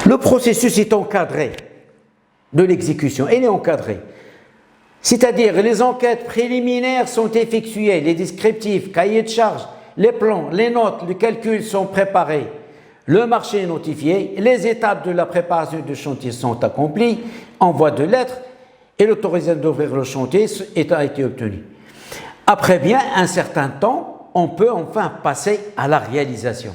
Le processus est encadré de l'exécution, il est encadré. C'est-à-dire, les enquêtes préliminaires sont effectuées, les descriptifs, cahiers de charges, les plans, les notes, les calculs sont préparés, le marché est notifié, les étapes de la préparation du chantier sont accomplies, envoi de lettres et l'autorisation d'ouvrir le chantier a été obtenue. Après bien un certain temps, on peut enfin passer à la réalisation.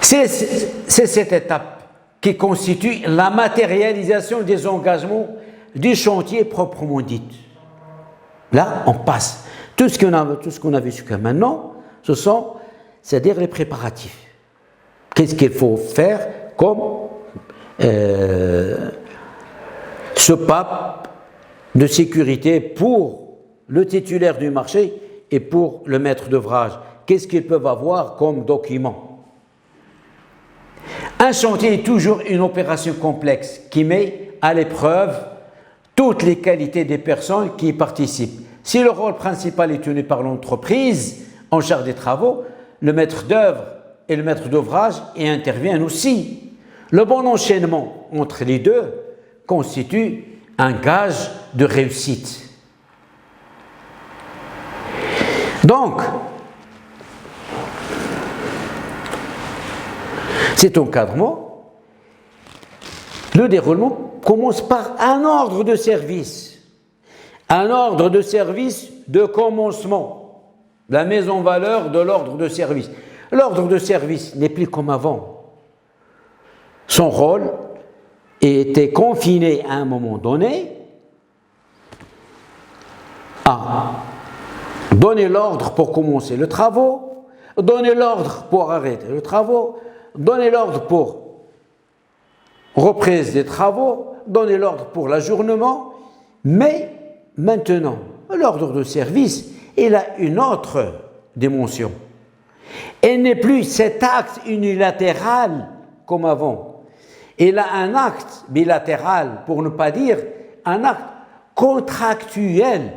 C'est cette étape qui constitue la matérialisation des engagements du chantier proprement dit. Là, on passe. Tout ce qu'on a vu jusqu'à maintenant, c'est-à-dire les préparatifs. Qu'est-ce qu'il faut faire comme ce pas de sécurité pour le titulaire du marché et pour le maître d'ouvrage? Qu'est-ce qu'ils peuvent avoir comme document? Un chantier est toujours une opération complexe qui met à l'épreuve toutes les qualités des personnes qui y participent. Si le rôle principal est tenu par l'entreprise en charge des travaux, le maître d'œuvre et le maître d'ouvrage y interviennent aussi. Le bon enchaînement entre les deux constitue un gage de réussite. Donc, cet encadrement, le déroulement commence par un ordre de service. Un ordre de service de commencement. La mise en valeur de l'ordre de service. L'ordre de service n'est plus comme avant. Son rôle était confiné à un moment donné à donner l'ordre pour commencer le travail, donner l'ordre pour arrêter le travail, donner l'ordre pour reprise des travaux, donner l'ordre pour l'ajournement, mais maintenant, l'ordre de service, il a une autre dimension. Il n'est plus cet acte unilatéral comme avant. Il a un acte bilatéral, pour ne pas dire un acte contractuel.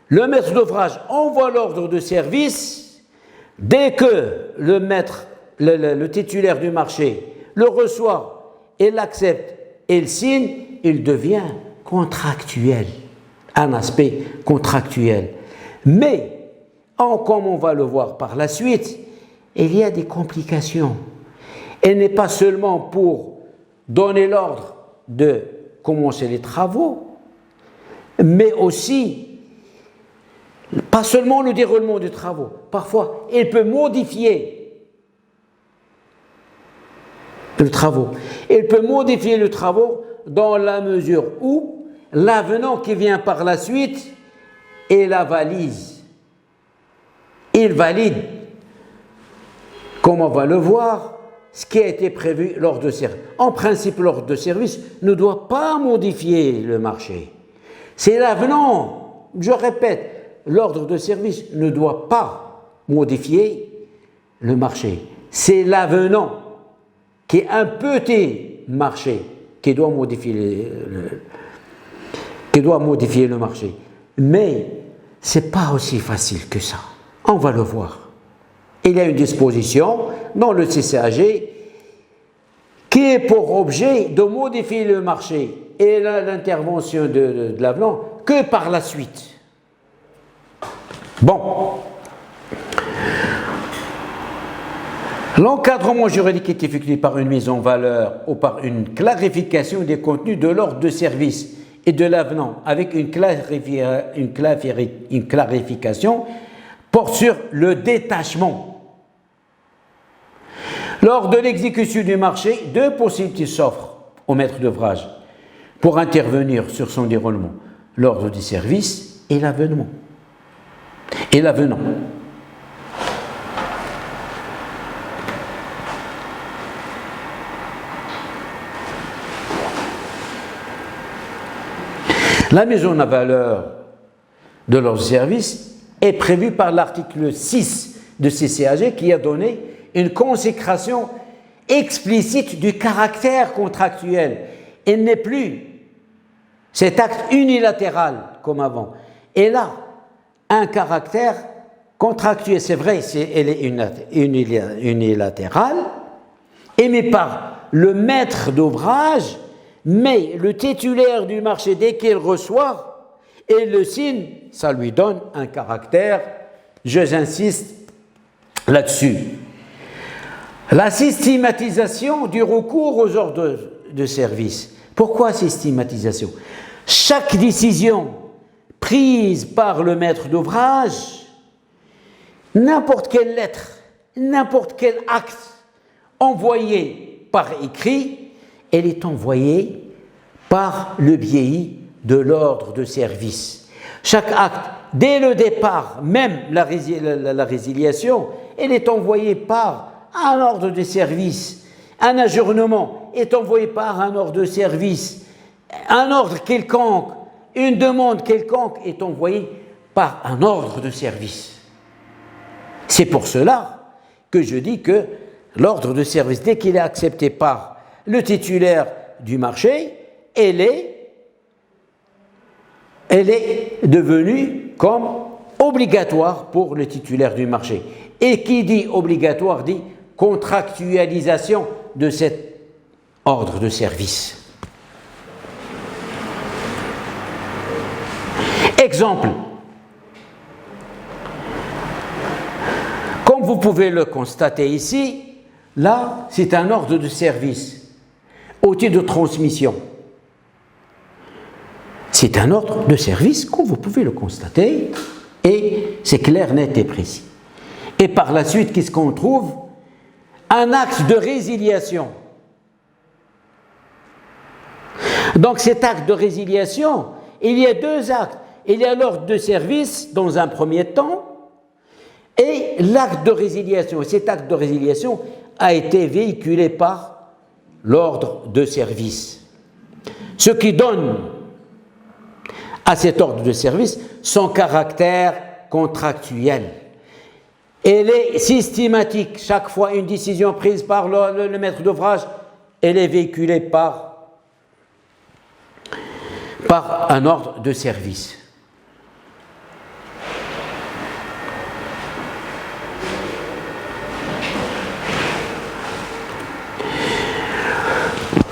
Le maître d'ouvrage envoie l'ordre de service dès que le titulaire du marché le reçoit et l'accepte et le signe, il devient contractuel, un aspect contractuel. Mais, comme on va le voir par la suite, il y a des complications. Elle n'est pas seulement pour donner l'ordre de commencer les travaux, mais aussi, pas seulement le déroulement des travaux, parfois, il peut modifier le travail. Il peut modifier le travail dans la mesure où l'avenant qui vient par la suite est la valise. Il valide, comme on va le voir, ce qui a été prévu lors de service. En principe, l'ordre de service ne doit pas modifier le marché. C'est l'avenant, je répète, l'ordre de service ne doit pas modifier le marché. C'est l'avenant qui est un petit marché qui doit modifier le marché. Mais ce n'est pas aussi facile que ça. On va le voir. Il y a une disposition dans le CCAG qui est pour objet de modifier le marché et l'intervention de l'avenant que par la suite. Bon. L'encadrement juridique est effectué par une mise en valeur ou par une clarification des contenus de l'ordre de service et de l'avenant avec une clarification porte sur le détachement. Lors de l'exécution du marché, deux possibilités s'offrent au maître d'ouvrage pour intervenir sur son déroulement, l'ordre du service et l'avenant. La mise en valeur de leurs services est prévue par l'article 6 de CCAG qui a donné une consécration explicite du caractère contractuel. Il n'est plus cet acte unilatéral comme avant. Et là, un caractère contractuelle, c'est vrai, elle est unilatérale, émise par le maître d'ouvrage, mais le titulaire du marché, dès qu'il reçoit et le signe, ça lui donne un caractère, j'insiste là-dessus. La systématisation du recours aux ordres de service. Pourquoi systématisation? Chaque décision prise par le maître d'ouvrage, n'importe quelle lettre, n'importe quel acte envoyé par écrit, elle est envoyée par le biais de l'ordre de service. Chaque acte, dès le départ, même la résiliation, elle est envoyée par un ordre de service. Un ajournement est envoyé par un ordre de service. Un ordre quelconque, une demande quelconque est envoyée par un ordre de service. C'est pour cela que je dis que l'ordre de service, dès qu'il est accepté par le titulaire du marché, elle est devenue comme obligatoire pour le titulaire du marché. Et qui dit obligatoire dit contractualisation de cet ordre de service. Exemple. Comme vous pouvez le constater ici, là, c'est un ordre de service au titre de transmission. C'est un ordre de service, comme vous pouvez le constater, et c'est clair, net et précis. Et par la suite, qu'est-ce qu'on trouve? Un acte de résiliation. Donc cet acte de résiliation, il y a deux actes. Il y a l'ordre de service dans un premier temps et l'acte de résiliation. Cet acte de résiliation a été véhiculé par l'ordre de service. Ce qui donne à cet ordre de service son caractère contractuel. Elle est systématique. Chaque fois une décision prise par le maître d'ouvrage, elle est véhiculée par un ordre de service.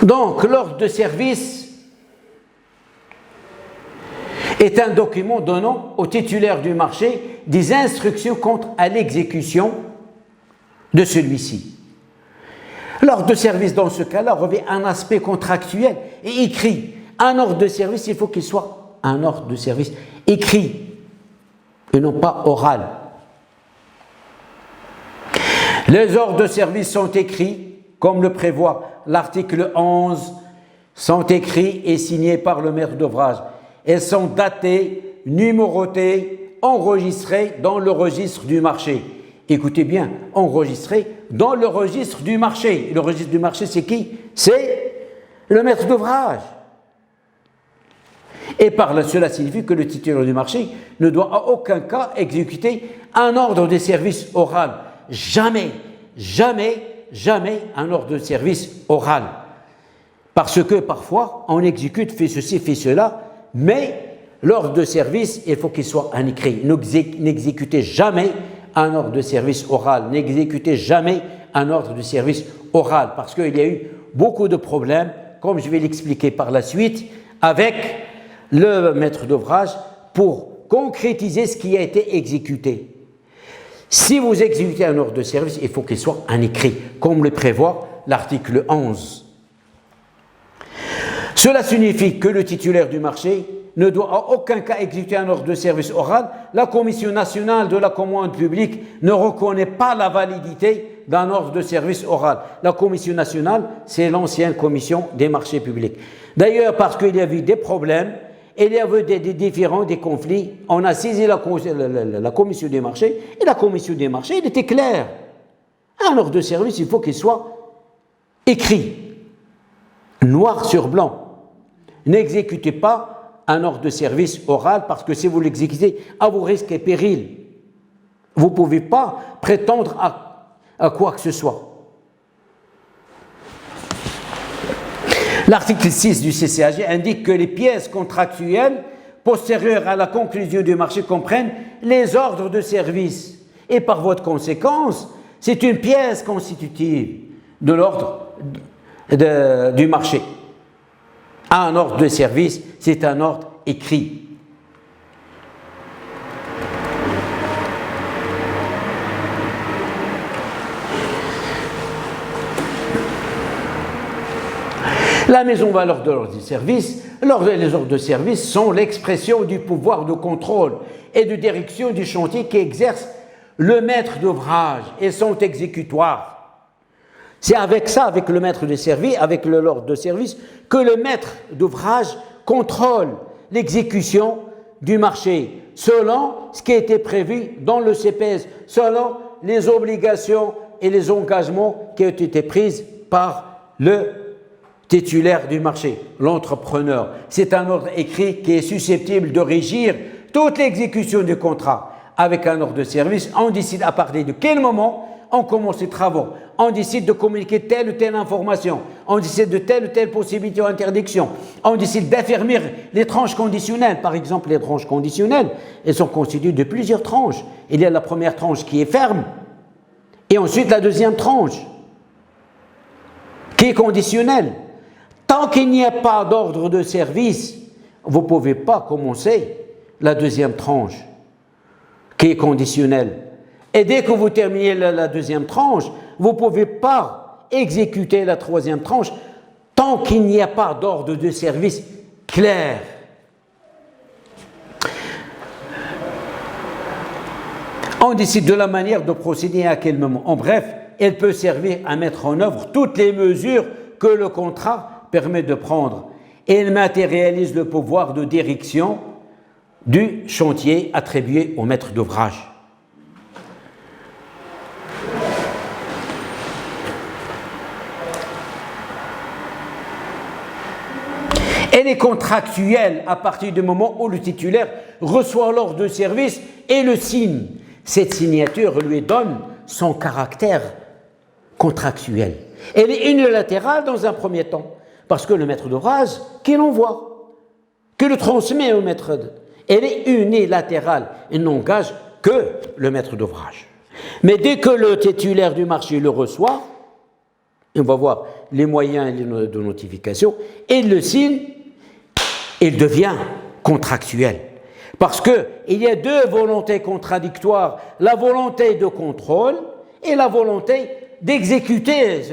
Donc, l'ordre de service est un document donnant au titulaire du marché des instructions quant à l'exécution de celui-ci. L'ordre de service, dans ce cas-là, revêt un aspect contractuel et écrit. Un ordre de service, il faut qu'il soit un ordre de service écrit et non pas oral. Les ordres de service sont écrits, comme le prévoit l'article 11, sont écrits et signés par le maître d'ouvrage. Elles sont datées, numérotées, enregistrées dans le registre du marché. Écoutez bien, enregistrées dans le registre du marché. Et le registre du marché, c'est qui? C'est le maître d'ouvrage. Et par là, cela signifie que le titulaire du marché ne doit en aucun cas exécuter un ordre de service oral. Jamais, jamais, jamais un ordre de service oral. Parce que parfois, on exécute, fait ceci, fait cela, mais l'ordre de service, il faut qu'il soit un écrit. N'exécutez jamais un ordre de service oral. N'exécutez jamais un ordre de service oral. Parce qu'il y a eu beaucoup de problèmes, comme je vais l'expliquer par la suite, avec le maître d'ouvrage pour concrétiser ce qui a été exécuté. Si vous exécutez un ordre de service, il faut qu'il soit un écrit, comme le prévoit l'article 11. Cela signifie que le titulaire du marché ne doit en aucun cas exécuter un ordre de service oral. La Commission nationale de la commande publique ne reconnaît pas la validité d'un ordre de service oral. La Commission nationale, c'est l'ancienne Commission des marchés publics. D'ailleurs, parce qu'il y avait des problèmes, il y avait des différends, des conflits, on a saisi la Commission des marchés, et la Commission des marchés, il était clair. Un ordre de service, il faut qu'il soit écrit, noir sur blanc. N'exécutez pas un ordre de service oral parce que si vous l'exécutez, à vos risques et périls, vous ne pouvez pas prétendre à quoi que ce soit. L'article 6 du CCAG indique que les pièces contractuelles postérieures à la conclusion du marché comprennent les ordres de service et par voie de conséquence, c'est une pièce constitutive de l'ordre du marché. Un ordre de service, c'est un ordre écrit. La maison valeur de l'ordre de service, les ordres de service sont l'expression du pouvoir de contrôle et de direction du chantier qui exerce le maître d'ouvrage et sont exécutoires. C'est avec ça, avec le maître de service, avec l'ordre de service, que le maître d'ouvrage contrôle l'exécution du marché selon ce qui a été prévu dans le CPS, selon les obligations et les engagements qui ont été pris par le titulaire du marché, l'entrepreneur. C'est un ordre écrit qui est susceptible de régir toute l'exécution du contrat. Avec un ordre de service, on décide à partir de quel moment on commence les travaux, on décide de communiquer telle ou telle information, on décide de telle ou telle possibilité ou interdiction, on décide d'affermir les tranches conditionnelles. Par exemple, les tranches conditionnelles, elles sont constituées de plusieurs tranches. Il y a la première tranche qui est ferme, et ensuite la deuxième tranche qui est conditionnelle. Tant qu'il n'y a pas d'ordre de service, vous ne pouvez pas commencer la deuxième tranche qui est conditionnelle. Et dès que vous terminez la deuxième tranche, vous ne pouvez pas exécuter la troisième tranche tant qu'il n'y a pas d'ordre de service clair. On décide de la manière de procéder à quel moment. En bref, elle peut servir à mettre en œuvre toutes les mesures que le contrat permet de prendre. Et elle matérialise le pouvoir de direction du chantier attribué au maître d'ouvrage. Elle est contractuelle à partir du moment où le titulaire reçoit l'ordre de service et le signe. Cette signature lui donne son caractère contractuel. Elle est unilatérale dans un premier temps, parce que le maître d'ouvrage qui l'envoie, qui le transmet au maître d'ouvrage, elle est unilatérale et n'engage que le maître d'ouvrage. Mais dès que le titulaire du marché le reçoit, on va voir les moyens de notification, et il le signe, il devient contractuel. Parce qu'il y a deux volontés contradictoires, la volonté de contrôle et la volonté d'exécuter.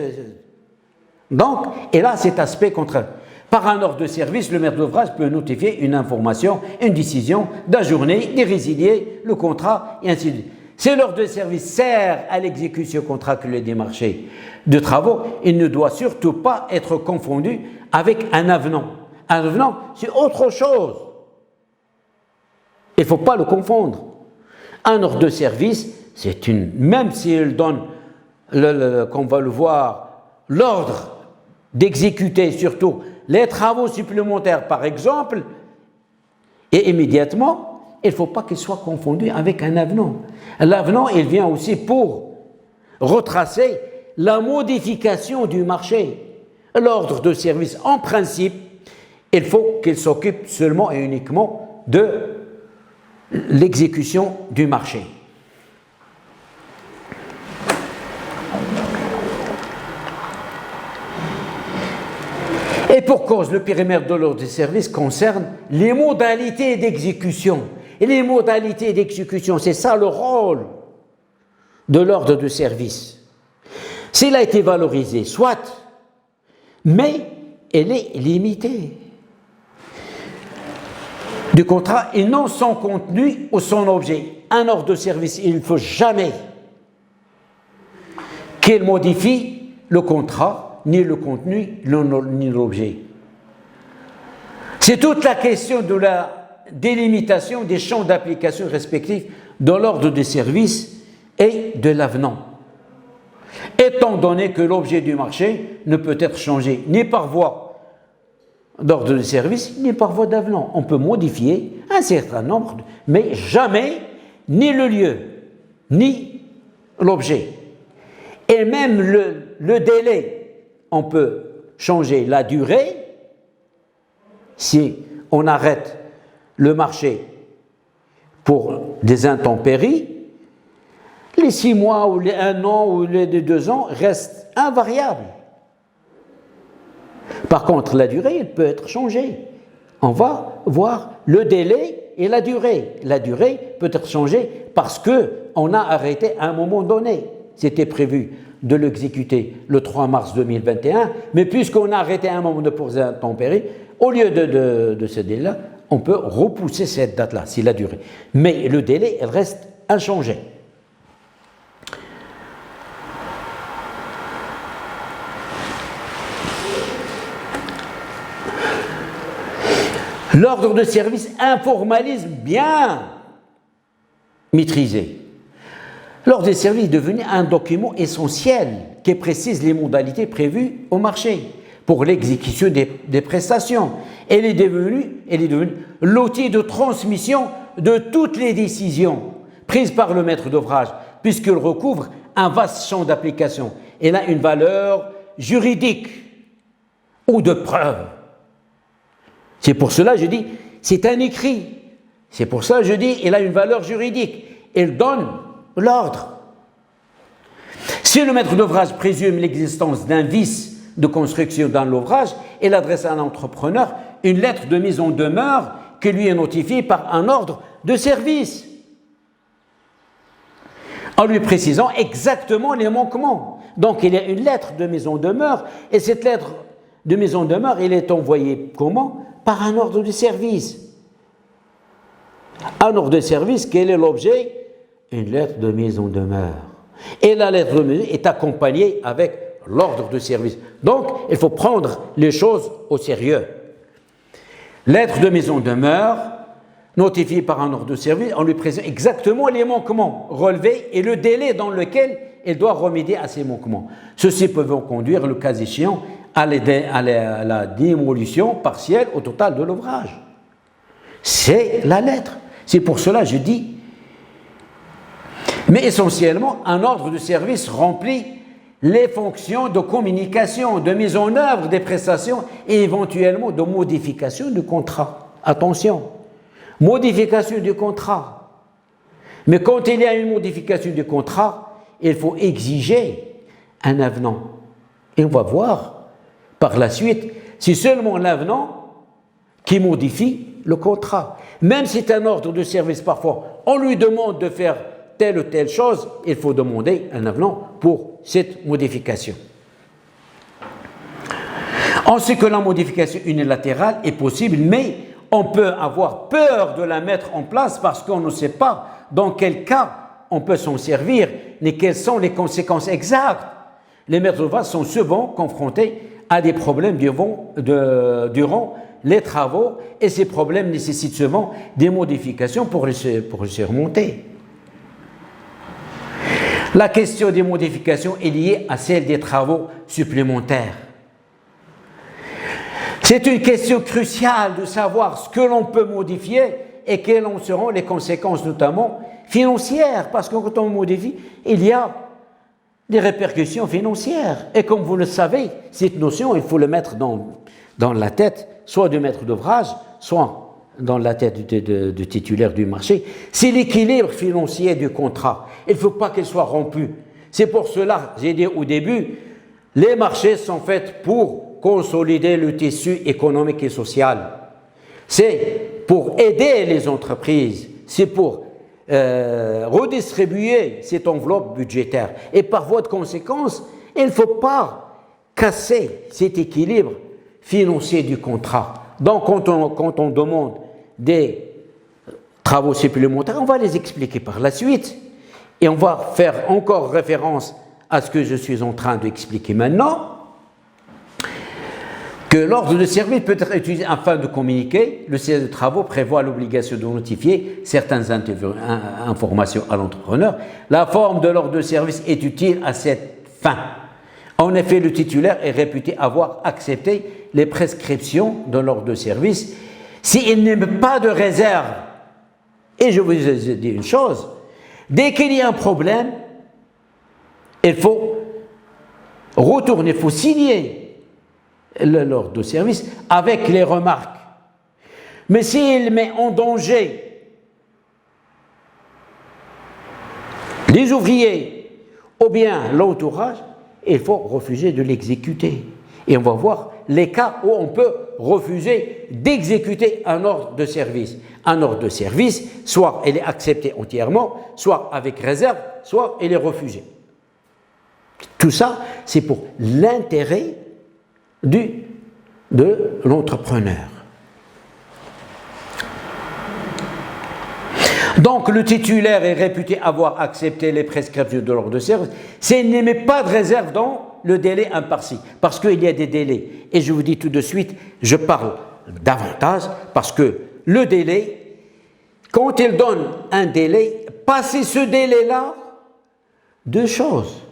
Donc, et là, cet aspect contraire. Par un ordre de service, le maître d'ouvrage peut notifier une information, une décision, d'ajourner, de résilier le contrat, et ainsi de suite. Si l'ordre de service sert à l'exécution contractuelle des marchés de travaux, il ne doit surtout pas être confondu avec un avenant. Un avenant, c'est autre chose. Il ne faut pas le confondre. Un ordre de service, c'est une, même s'il donne, qu'on va le voir, l'ordre d'exécuter surtout les travaux supplémentaires, par exemple, et immédiatement, il ne faut pas qu'il soit confondu avec un avenant. L'avenant, il vient aussi pour retracer la modification du marché. L'ordre de service, en principe, il faut qu'il s'occupe seulement et uniquement de l'exécution du marché. Et pour cause, le périmètre de l'ordre de service concerne les modalités d'exécution. Et les modalités d'exécution, c'est ça le rôle de l'ordre de service. S'il a été valorisé, soit, mais elle est limitée du contrat et non son contenu ou son objet. Un ordre de service, il ne faut jamais qu'il modifie le contrat, ni le contenu, ni l'objet. C'est toute la question de la délimitation des champs d'application respectifs de l'ordre de service et de l'avenant, étant donné que l'objet du marché ne peut être changé ni par voie d'ordre de service, ni par voie d'avenant. On peut modifier un certain nombre, mais jamais ni le lieu, ni l'objet. Et même le délai, on peut changer la durée si on arrête le marché pour des intempéries. les 6 mois ou les 1 an ou les 2 ans restent invariables. Par contre, la durée, elle peut être changée. On va voir le délai et la durée. La durée peut être changée parce qu'on a arrêté à un moment donné. C'était prévu de l'exécuter le 3 mars 2021, mais puisqu'on a arrêté à un moment de pour intempéries, au lieu de ce délai-là, on peut repousser cette date-là, c'est la durée. Mais le délai, elle reste inchangé. L'ordre de service, informalisme bien maîtrisé. L'ordre de service est devenu un document essentiel qui précise les modalités prévues au marché pour l'exécution des prestations. Elle est devenue l'outil de transmission de toutes les décisions prises par le maître d'ouvrage, puisqu'elle recouvre un vaste champ d'application. Elle a une valeur juridique ou de preuve. C'est pour cela que je dis, c'est un écrit. C'est pour ça que je dis, il a une valeur juridique. Il donne l'ordre. Si le maître d'ouvrage présume l'existence d'un vice de construction dans l'ouvrage, il adresse à l'entrepreneur une lettre de mise en demeure qui lui est notifiée par un ordre de service, en lui précisant exactement les manquements. Donc il y a une lettre de mise en demeure, et cette lettre de mise en demeure, elle est envoyée comment? Par un ordre de service. Un ordre de service, quel est l'objet? Une lettre de mise en demeure. Et la lettre de mise est accompagnée avec l'ordre de service. Donc, il faut prendre les choses au sérieux. Lettre de mise en demeure, notifiée par un ordre de service, on lui présente exactement les manquements relevés et le délai dans lequel il doit remédier à ces manquements. Ceux-ci peuvent conduire, le cas échéant, à la démolition partielle au total de l'ouvrage. C'est la lettre. C'est pour cela que je dis. Mais essentiellement, un ordre de service remplit les fonctions de communication, de mise en œuvre des prestations et éventuellement de modification du contrat. Attention, modification du contrat. Mais quand il y a une modification du contrat, il faut exiger un avenant. Et on va voir par la suite, c'est seulement l'avenant qui modifie le contrat. Même si c'est un ordre de service, parfois, on lui demande de faire telle ou telle chose, il faut demander un avenant pour cette modification. En ce que la modification unilatérale est possible, mais on peut avoir peur de la mettre en place parce qu'on ne sait pas dans quel cas on peut s'en servir, ni quelles sont les conséquences exactes. Les maîtres d'ouvrage sont souvent confrontés à des problèmes durant les travaux et ces problèmes nécessitent souvent des modifications pour les surmonter. La question des modifications est liée à celle des travaux supplémentaires. C'est une question cruciale de savoir ce que l'on peut modifier et quelles en seront les conséquences, notamment financières, parce que quand on modifie, il y a des répercussions financières. Et comme vous le savez, cette notion, il faut le mettre dans la tête, soit du maître d'ouvrage, soit dans la tête du titulaire du marché. C'est l'équilibre financier du contrat. Il ne faut pas qu'il soit rompu. C'est pour cela, j'ai dit au début, les marchés sont faits pour consolider le tissu économique et social. C'est pour aider les entreprises, c'est pour redistribuer cette enveloppe budgétaire. Et par voie de conséquence, il ne faut pas casser cet équilibre financier du contrat. Donc, quand on demande des travaux supplémentaires, on va les expliquer par la suite. Et on va faire encore référence à ce que je suis en train d'expliquer maintenant, que l'ordre de service peut être utilisé afin de communiquer. Le service de travaux prévoit l'obligation de notifier certaines informations à l'entrepreneur. La forme de l'ordre de service est utile à cette fin. En effet, le titulaire est réputé avoir accepté les prescriptions de l'ordre de service s'il n'aime pas de réserve. Et je vous ai dit une chose, dès qu'il y a un problème, il faut retourner, il faut signer l'ordre de service avec les remarques. Mais s'il met en danger les ouvriers ou bien l'entourage, il faut refuser de l'exécuter. Et on va voir les cas où on peut refuser d'exécuter un ordre de service. Un ordre de service, soit il est accepté entièrement, soit avec réserve, soit il est refusé. Tout ça, c'est pour l'intérêt de l'entrepreneur. Donc, le titulaire est réputé avoir accepté les prescriptions de l'ordre de service s'il n'émet pas de réserve dans le délai imparti, parce qu'il y a des délais. Et je vous dis tout de suite, je parle davantage, parce que le délai, quand il donne un délai, passer ce délai-là, deux choses.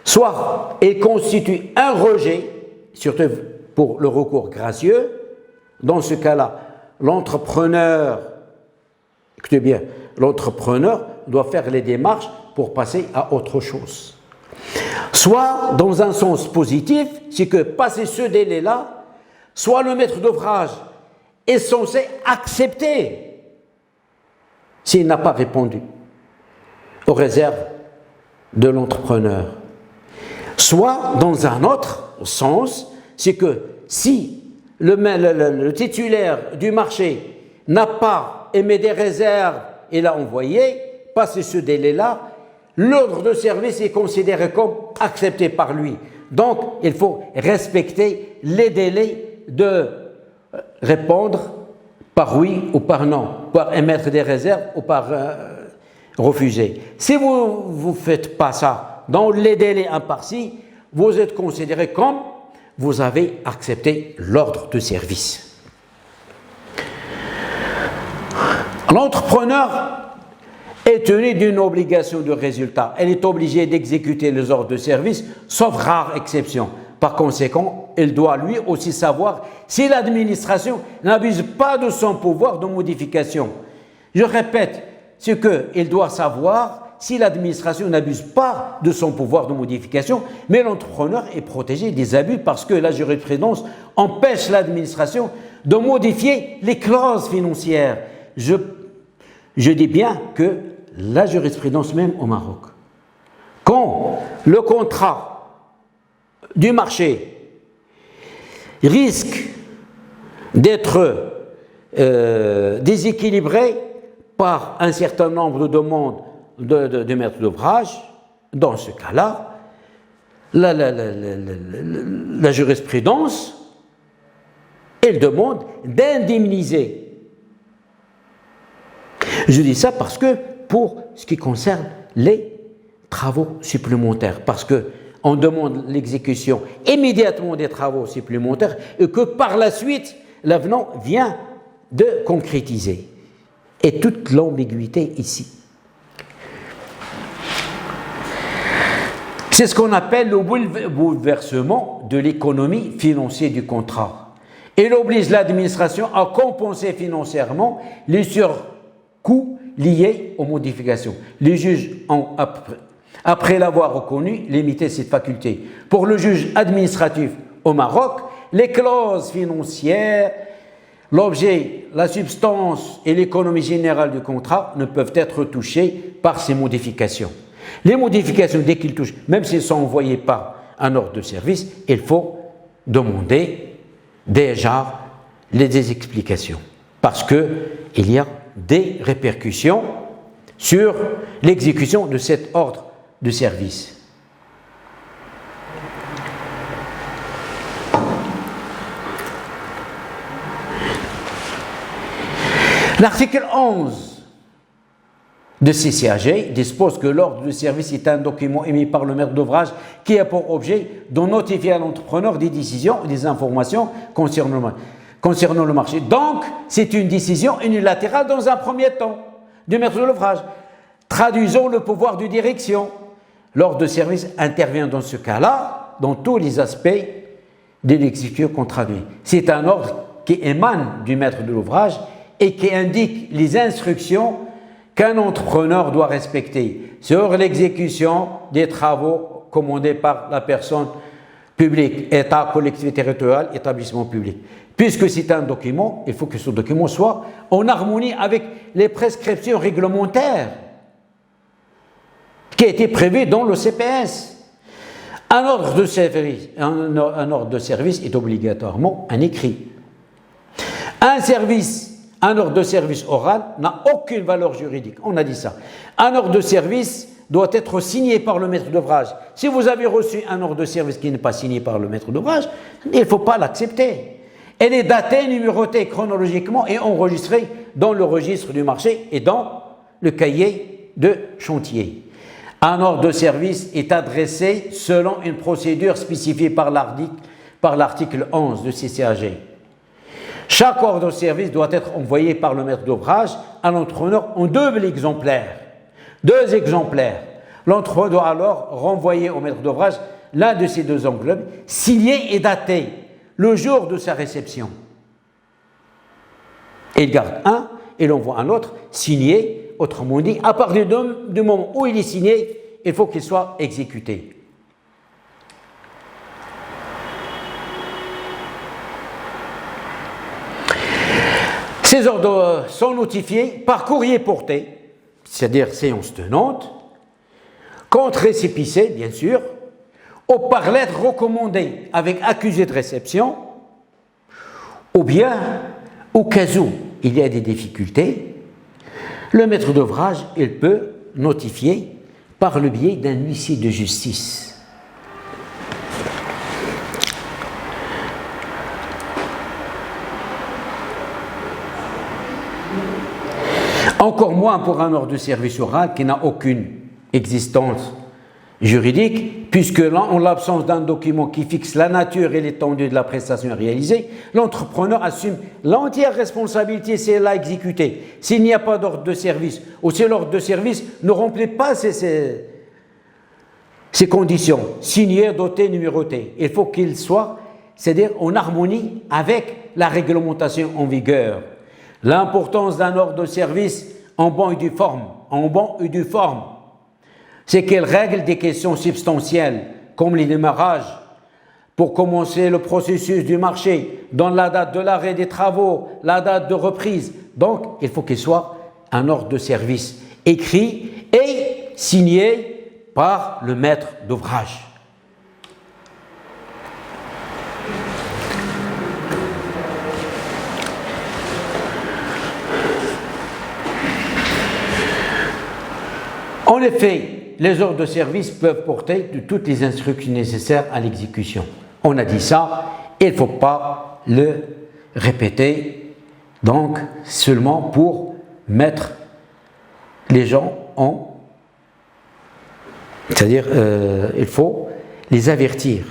Soit il constitue un rejet, surtout pour le recours gracieux, dans ce cas-là, l'entrepreneur, écoutez bien, l'entrepreneur doit faire les démarches pour passer à autre chose. Soit, dans un sens positif, c'est que passer ce délai-là, soit le maître d'ouvrage est censé accepter s'il n'a pas répondu aux réserves de l'entrepreneur. Soit, dans un autre sens, c'est que si le titulaire du marché n'a pas émis des réserves et l'a envoyé, passer ce délai-là, l'ordre de service est considéré comme accepté par lui. Donc, il faut respecter les délais de répondre par oui ou par non, par émettre des réserves ou par refuser. Si vous ne faites pas ça dans les délais impartis, vous êtes considéré comme vous avez accepté l'ordre de service. L'entrepreneur est tenu d'une obligation de résultat. Elle est obligée d'exécuter les ordres de service, sauf rare exception. Par conséquent, il doit lui aussi savoir si l'administration n'abuse pas de son pouvoir de modification. Je répète, ce qu'il doit savoir si l'administration n'abuse pas de son pouvoir de modification, mais l'entrepreneur est protégé des abus parce que la jurisprudence empêche l'administration de modifier les clauses financières. Je dis bien que la jurisprudence même au Maroc, quand le contrat du marché risque d'être déséquilibré par un certain nombre de demandes de maître d'ouvrage, dans ce cas-là, la jurisprudence, elle demande d'indemniser. Je dis ça parce que pour ce qui concerne les travaux supplémentaires, parce qu'on demande l'exécution immédiatement des travaux supplémentaires et que par la suite, l'avenant vient de concrétiser. Et toute l'ambiguïté ici. C'est ce qu'on appelle le bouleversement de l'économie financière du contrat. Il oblige l'administration à compenser financièrement les surcoûts liés aux modifications. Les juges ont, après l'avoir reconnu, limité cette faculté. Pour le juge administratif au Maroc, les clauses financières, l'objet, la substance et l'économie générale du contrat ne peuvent être touchés par ces modifications. Les modifications, dès qu'ils touchent, même s'ils sont envoyés par un ordre de service, il faut demander déjà des explications. Parce qu'il y a des répercussions sur l'exécution de cet ordre de service. L'article 11 de CCAG dispose que l'ordre de service est un document émis par le maître d'ouvrage qui a pour objet de notifier à l'entrepreneur des décisions et des informations concernant le marché. Donc, c'est une décision unilatérale dans un premier temps du maître de l'ouvrage. Traduisons le pouvoir de direction. L'ordre de service intervient dans ce cas-là dans tous les aspects de l'exécution qu'on traduit. C'est un ordre qui émane du maître de l'ouvrage et qui indique les instructions qu'un entrepreneur doit respecter sur l'exécution des travaux commandés par la personne publique, État, collectivité territoriale, établissement public. Puisque c'est un document, il faut que ce document soit en harmonie avec les prescriptions réglementaires qui a été prévu dans le CPS. Un ordre de service est obligatoirement un écrit. Un ordre de service oral n'a aucune valeur juridique. On a dit ça. Un ordre de service doit être signé par le maître d'ouvrage. Si vous avez reçu un ordre de service qui n'est pas signé par le maître d'ouvrage, il ne faut pas l'accepter. Elle est datée, numérotée chronologiquement et enregistrée dans le registre du marché et dans le cahier de chantier. Un ordre de service est adressé selon une procédure spécifiée par l'article 11 de CCAG. Chaque ordre de service doit être envoyé par le maître d'ouvrage à l'entrepreneur en double exemplaire. 2 exemplaires. L'entrepreneur doit alors renvoyer au maître d'ouvrage l'un de ces 2 enveloppes, signé et daté le jour de sa réception. Et il garde un et l'envoie un autre, signé, autrement dit, à partir du moment où il est signé, il faut qu'il soit exécuté. Ces ordres sont notifiés par courrier porté, c'est-à-dire séance tenante, contre récépissé, bien sûr, ou par lettre recommandée avec accusé de réception, ou bien, au cas où il y a des difficultés, le maître d'ouvrage, il peut notifier par le biais d'un huissier de justice. Encore moins pour un ordre de service oral qui n'a aucune existence juridique, puisque en l'absence d'un document qui fixe la nature et l'étendue de la prestation réalisée, l'entrepreneur assume l'entière responsabilité si elle l'a exécutée. S'il n'y a pas d'ordre de service, ou si l'ordre de service ne remplit pas ces conditions, signé, doté, numéroté, il faut qu'il soit, c'est-à-dire en harmonie avec la réglementation en vigueur. L'importance d'un ordre de service en bon et due forme, c'est qu'elle règle des questions substantielles, comme les démarrages, pour commencer le processus du marché, dans la date de l'arrêt des travaux, la date de reprise. Donc, il faut qu'il soit un ordre de service écrit et signé par le maître d'ouvrage. En effet, les ordres de service peuvent porter de toutes les instructions nécessaires à l'exécution. On a dit ça, il ne faut pas le répéter, donc seulement pour mettre les gens en... C'est-à-dire, il faut les avertir.